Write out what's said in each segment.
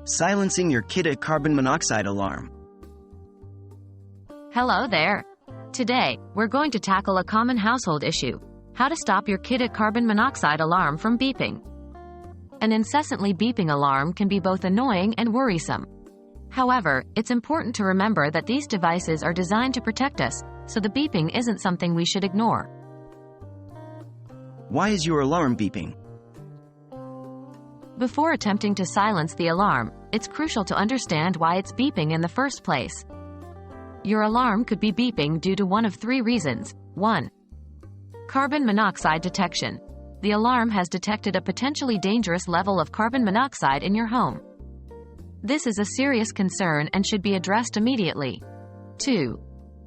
Silencing your Kidde carbon monoxide alarm. Hello there. Today, we're going to tackle a common household issue: how to stop your Kidde carbon monoxide alarm from beeping. An incessantly beeping alarm can be both annoying and worrisome. However, it's important to remember that these devices are designed to protect us, so the beeping isn't something we should ignore. Why is your alarm beeping? Before attempting to silence the alarm, it's crucial to understand why it's beeping in the first place. Your alarm could be beeping due to one of three reasons. 1. Carbon monoxide detection. The alarm has detected a potentially dangerous level of carbon monoxide in your home. This is a serious concern and should be addressed immediately. 2.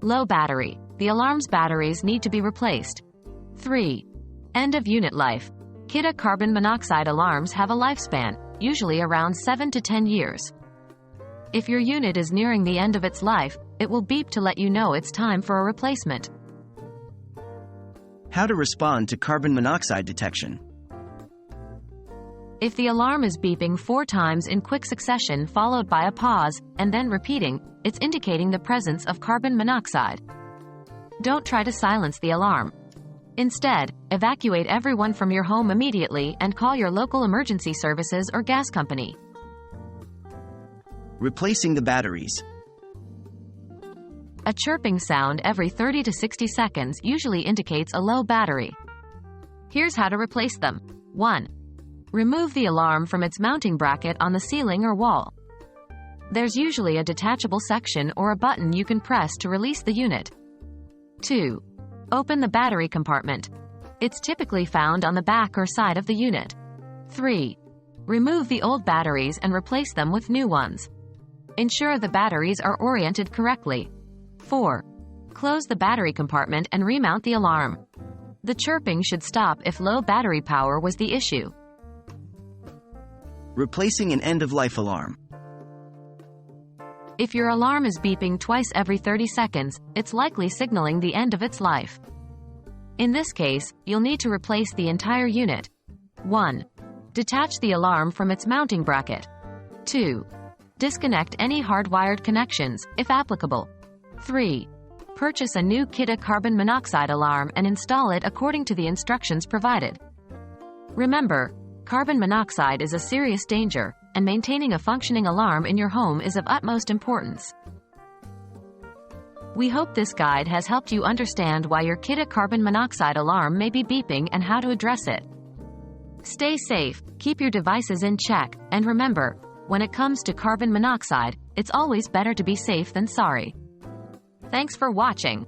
Low battery. The alarm's batteries need to be replaced. 3. End of unit life. Kidde carbon monoxide alarms have a lifespan, usually around 7 to 10 years. If your unit is nearing the end of its life, it will beep to let you know it's time for a replacement. How to respond to carbon monoxide detection. If the alarm is beeping 4 times in quick succession followed by a pause, and then repeating, it's indicating the presence of carbon monoxide. Don't try to silence the alarm. Instead, evacuate everyone from your home immediately and call your local emergency services or gas company. Replacing the batteries. A chirping sound every 30 to 60 seconds usually indicates a low battery. Here's how to replace them. 1. Remove the alarm from its mounting bracket on the ceiling or wall. There's usually a detachable section or a button you can press to release the unit. 2. Open the battery compartment. It's typically found on the back or side of the unit. 3. Remove the old batteries and replace them with new ones. Ensure the batteries are oriented correctly. 4. Close the battery compartment and remount the alarm. The chirping should stop if low battery power was the issue. Replacing an end-of-life alarm. If your alarm is beeping twice every 30 seconds, it's likely signaling the end of its life. In this case, you'll need to replace the entire unit. 1. Detach the alarm from its mounting bracket. 2. Disconnect any hardwired connections, if applicable. 3. Purchase a new Kidde carbon monoxide alarm and install it according to the instructions provided. Remember, carbon monoxide is a serious danger, and maintaining a functioning alarm in your home is of utmost importance. We hope this guide has helped you understand why your Kidde carbon monoxide alarm may be beeping and how to address it. Stay safe, keep your devices in check, and remember, when it comes to carbon monoxide, it's always better to be safe than sorry. Thanks for watching.